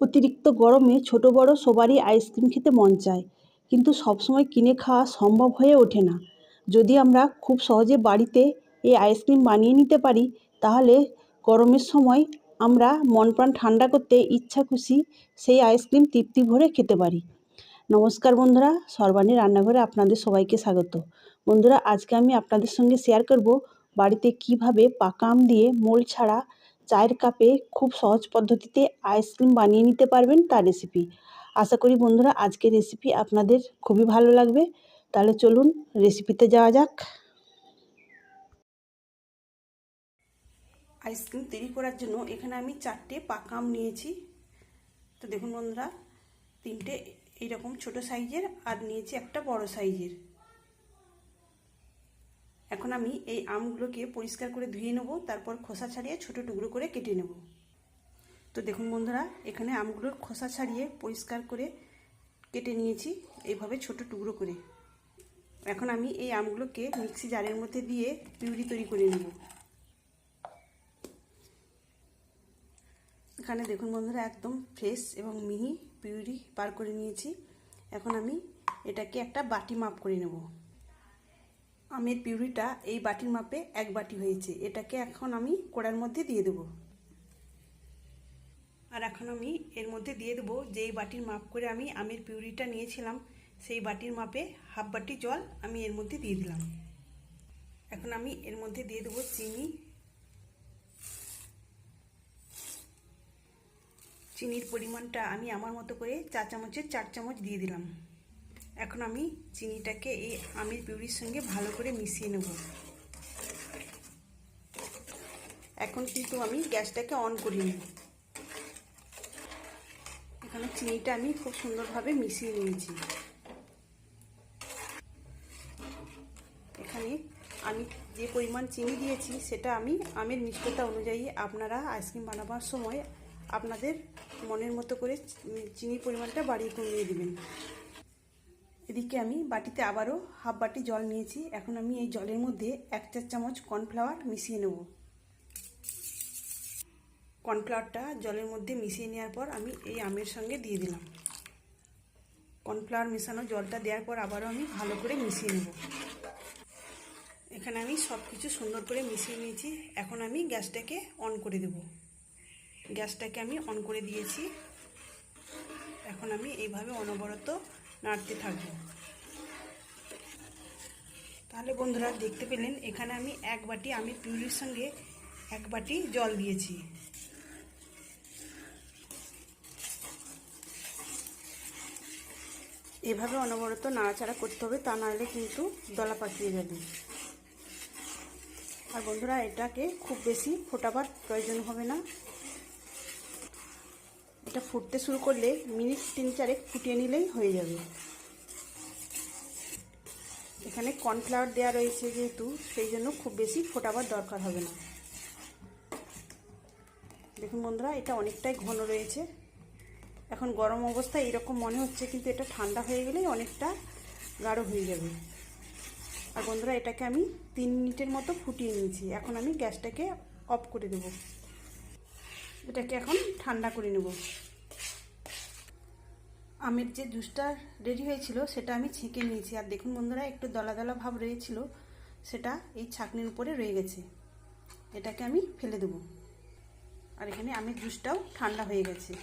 অতিরিক্ত গরমে ছোট বড় সবারই আইসক্রিম খেতে মন চায়, কিন্তু সবসময় কিনে খাওয়া সম্ভব হয়ে ওঠে না। যদি আমরা খুব সহজে বাড়িতে এই আইসক্রিম বানিয়ে নিতে পারি, তাহলে গরমের সময় আমরা মন প্রাণ ঠান্ডা করতে ইচ্ছা খুশি সেই আইসক্রিম তৃপ্তি ভরে খেতে পারি। নমস্কার বন্ধুরা, সর্বাণী রান্নাঘরে আপনাদের সবাইকে স্বাগত। বন্ধুরা, আজকে আমি আপনাদের সঙ্গে শেয়ার করব বাড়িতে কিভাবে পাকা আম দিয়ে মোল্ড ছাড়া চায়ের কাপে খুব সহজ পদ্ধতিতে আইসক্রিম বানিয়ে নিতে পারবেন তার রেসিপি। আশা করি বন্ধুরা আজকের রেসিপি আপনাদের খুবই ভালো লাগবে। তাহলে চলুন রেসিপিতে যাওয়া যাক। আইসক্রিম তৈরি করার জন্য এখানে আমি 4টে পাকা আম নিয়েছি। তো দেখুন বন্ধুরা, 3টে এইরকম ছোট সাইজের আর নিয়েছি একটা বড় সাইজের। এখন আমি এই আমগুলোকে পরিষ্কার করে ধুয়ে নেব, তারপর খোসা ছাড়িয়ে ছোট টুকরো করে কেটে নেব। তো দেখুন বন্ধুরা, এখানে আমগুলোর খোসা ছাড়িয়ে পরিষ্কার করে কেটে নিয়েছি এইভাবে ছোট টুকরো করে। এখন আমি এই আমগুলোকে মিক্সি জারের মধ্যে দিয়ে পিউরি তৈরি করে নেব। এখানে দেখুন বন্ধুরা, একদম ফ্রেশ এবং মিহি পিউরি বার করে নিয়েছি। এখন আমি এটাকে একটা বাটি মাপ করে নেব। আমের পিউরিটা এই বাটির মাপে 1 বাটি হয়েছে। এটাকে এখন আমি কড়ার মধ্যে দিয়ে দেব। আর এখন আমি এর মধ্যে দিয়ে দেবো যেই বাটির মাপ করে আমি আমের পিউরিটা নিয়েছিলাম, সেই বাটির মাপে হাফ বাটি জল আমি এর মধ্যে দিয়ে দিলাম। এখন আমি এর মধ্যে দিয়ে দেবো চিনি। চিনির পরিমাণটা আমি আমার মতো করে 4 চামচের 4 চামচ দিয়ে দিলাম। এখন আমি চিনিটাকে এই আমের পিউরির সঙ্গে ভালো করে মিশিয়ে নেব। এখন কিন্তু আমি গ্যাসটাকে অন করে নেব। এখানে চিনিটা আমি খুব সুন্দরভাবে মিশিয়ে নিয়েছি। এখানে আমি যে পরিমাণ চিনি দিয়েছি সেটা আমি আমের মিষ্টতা অনুযায়ী আপনারা আইসক্রিম বানাবার সময় আপনাদের মনের মতো করে চিনির পরিমাণটা বাড়িয়ে কমিয়ে দেবেন। এদিকে আমি বাটিতে আবারও হাফ বাটি জল নিয়েছি। এখন আমি এই জলের মধ্যে 1 চা চামচ কর্নফ্লাওয়ার মিশিয়ে নেব। কর্নফ্লাওয়ারটা জলের মধ্যে মিশিয়ে নেওয়ার পর আমি এই আমের সঙ্গে দিয়ে দিলাম। কর্নফ্লাওয়ার মেশানো জলটা দেওয়ার পর আবারও আমি ভালো করে মিশিয়ে নেব। এখানে আমি সব কিছু সুন্দর করে মিশিয়ে নিয়েছি। এখন আমি গ্যাসটাকে অন করে দেব। গ্যাসটাকে আমি অন করে দিয়েছি। এখন আমি এইভাবে অনবরত নাড়তে থাকবো। তাহলে বন্ধুরা দেখতে পেলেন, এখানে আমি 1 বাটি আমের পিউরির সঙ্গে 1 বাটি জল দিয়েছি। এভাবে অনবরত নাড়াচাড়া করতে হবে, তা নাহলে কিন্তু দলা পাকিয়ে যাবে। আর বন্ধুরা এটাকে খুব বেশি ফোটাবার প্রয়োজন হবে না। এটা ফুটতে শুরু করলে মিনিট 3-4 ফুটিয়ে নিলেই হয়ে যাবে। এখানে কর্নফ্লাওয়ার দেওয়া রয়েছে যেহেতু, সেই জন্য খুব বেশি ফোটাবার দরকার হবে না। দেখুন বন্ধুরা, এটা অনেকটাই ঘন রয়েছে। এখন গরম অবস্থায় এরকম মনে হচ্ছে, কিন্তু এটা ঠান্ডা হয়ে গেলেই অনেকটা গাঢ় হয়ে যাবে। আর বন্ধুরা এটাকে আমি 3 মিনিটের মতো ফুটিয়ে নিয়েছি। এখন আমি গ্যাসটাকে অফ করে দেব। এটাকে এখন ঠান্ডা করে নেব। আমের যে জুসটা রেডি হয়েছিল সেটা আমি ছেঁকে নিয়েছি। আর দেখুন বন্ধুরা, একটু দলা দলা ভাব রয়েছিল, সেটা এই ছাঁকনির উপরে রয়ে গেছে। এটাকে আমি ফেলে দেব। আর এখানে আমের জুসটাও ঠান্ডা হয়ে গেছে।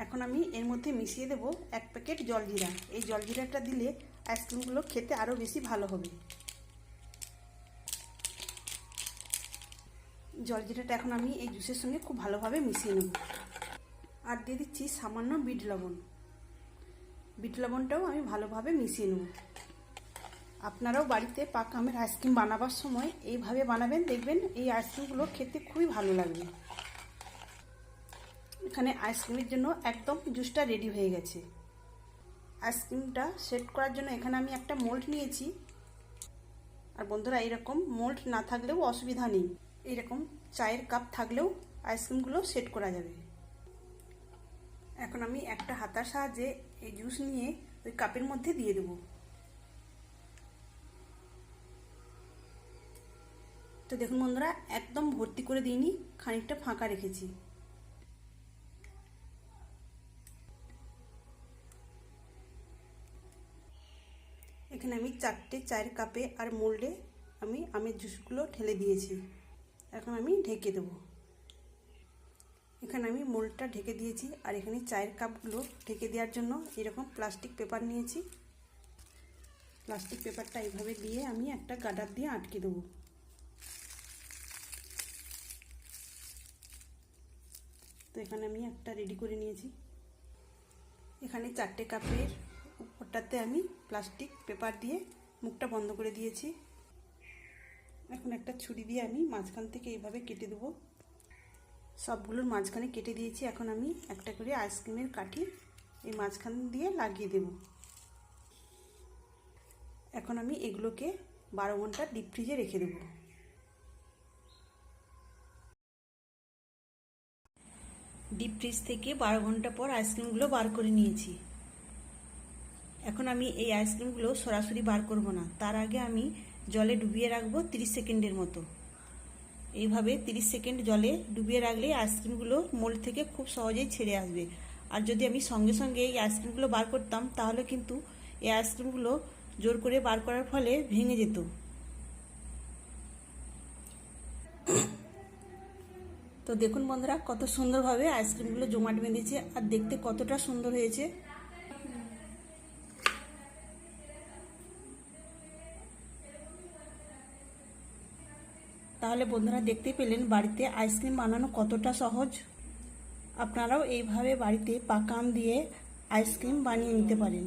এখন আমি এর মধ্যে মিশিয়ে দেব 1 প্যাকেট জলজিরা। এই জলজিরাটা দিলে আইসক্রিমগুলো খেতে আরও বেশি ভালো হবে। জলজিরাটা এখন আমি এই জুসের সঙ্গে খুব ভালোভাবে মিশিয়ে নেব। আর দিয়ে দিচ্ছি সামান্য বিট লবণ। বিট লবণটাও আমি ভালোভাবে মিশিয়ে নেব। আপনারাও বাড়িতে পাকা আমের আইসক্রিম বানাবার সময় এইভাবে বানাবেন, দেখবেন এই আইসক্রিমগুলো খেতে খুবই ভালো লাগবে। এখানে আইসক্রিমের জন্য একদম জুসটা রেডি হয়ে গেছে। আইসক্রিমটা সেট করার জন্য এখানে আমি একটা মোল্ড নিয়েছি। আর বন্ধুরা এরকম মোল্ড না থাকলেও অসুবিধা নেই, এরকম চায়ের কাপ থাকলেও আইসক্রিমগুলো সেট করা যাবে। এখন আমি একটা হাতার সাহায্যে এই জুস নিয়ে ওই কাপের মধ্যে দিয়ে দেব। তো দেখুন বন্ধুরা, একদম ভর্তি করে দিইনি, খানিকটা ফাঁকা রেখেছি। এখানে আমি 4টে চায়ের কাপে আর মোল্ডে আমি আমের জুসগুলো ঢেলে দিয়েছি। এখন আমি ঢেকে দেবো। এখানে আমি মোল্ডটা ঢেকে দিয়েছি আর এখানে চায়ের কাপগুলো ঢেকে দেওয়ার জন্য এরকম প্লাস্টিক পেপার নিয়েছি। প্লাস্টিক পেপারটা এইভাবে দিয়ে আমি একটা গার্ডার দিয়ে আটকে দেবো। তো এখানে আমি একটা রেডি করে নিয়েছি। এখানে 4টে কাপের উপরটাতে আমি প্লাস্টিক পেপার দিয়ে মুখটা বন্ধ করে দিয়েছি। এখন একটা ছুরি দিয়ে আমি মাঝখান থেকে এইভাবে কেটে দেবো। সবগুলোর মাঝখানে কেটে দিয়েছি। এখন আমি একটা করে আইসক্রিমের কাঠি এই মাঝখান দিয়ে লাগিয়ে দেব। এখন আমি এগুলোকে 12 ঘন্টা ডিপ ফ্রিজে রেখে দেব। ডিপ ফ্রিজ থেকে 12 ঘন্টা পর আইসক্রিমগুলো বার করে নিয়েছি। এখন আমি এই আইসক্রিমগুলো সরাসরি বার করব না, তার আগে আমি জলে ডুবিয়ে রাখবো 30 সেকেন্ডের মতো। এইভাবে 30 সেকেন্ড জলে ডুবিয়ে রাখলে আইসক্রিমগুলো মোল্ড থেকে খুব সহজেই ছেড়ে আসবে। আর যদি আমি সঙ্গে সঙ্গে এই আইসক্রিমগুলো বার করতাম তাহলে কিন্তু এই আইসক্রিমগুলো জোর করে বার করার ফলে ভেঙে যেত। তো দেখুন বন্ধুরা, কত সুন্দরভাবে আইসক্রিমগুলো জমাট বেঁধেছে আর দেখতে কতটা সুন্দর হয়েছে। তাহলে বন্ধুরা দেখতে পেলেন বাড়িতে আইসক্রিম বানানো কতটা সহজ। আপনারাও এইভাবে বাড়িতে পাকা আম দিয়ে আইসক্রিম বানিয়ে নিতে পারেন।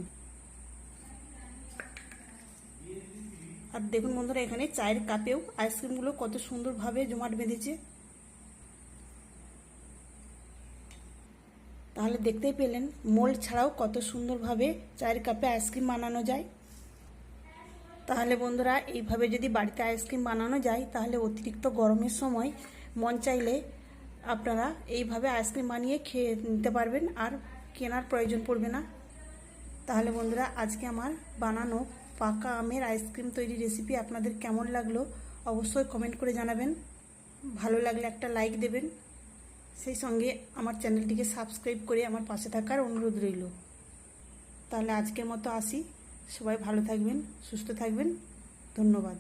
আর দেখুন বন্ধুরা, এখানে চায়ের কাপেও আইসক্রিমগুলো কত সুন্দরভাবে জমাট বেঁধেছে। তাহলে দেখতেই পেলেন মোল্ড ছাড়াও কত সুন্দরভাবে চায়ের কাপে আইসক্রিম বানানো যায়। তাহলে বন্ধুরা এইভাবে যদি বাড়িতে আইসক্রিম বানানো যায় তাহলে অতিরিক্ত গরমের সময় মন চাইলে আপনারা এইভাবে আইসক্রিম বানিয়ে খেয়ে নিতে পারবেন আর কেনার প্রয়োজন পড়বে না। তাহলে বন্ধুরা আজকে আমার বানানো পাকা আমের আইসক্রিম তৈরি রেসিপি আপনাদের কেমন লাগলো অবশ্যই কমেন্ট করে জানাবেন। ভালো লাগলে একটা লাইক দেবেন, সেই সঙ্গে আমার চ্যানেলটিকে সাবস্ক্রাইব করে আমার পাশে থাকার অনুরোধ রইল। তাহলে আজকের মতো আসি। সবাই ভালো থাকবেন, সুস্থ থাকবেন। ধন্যবাদ।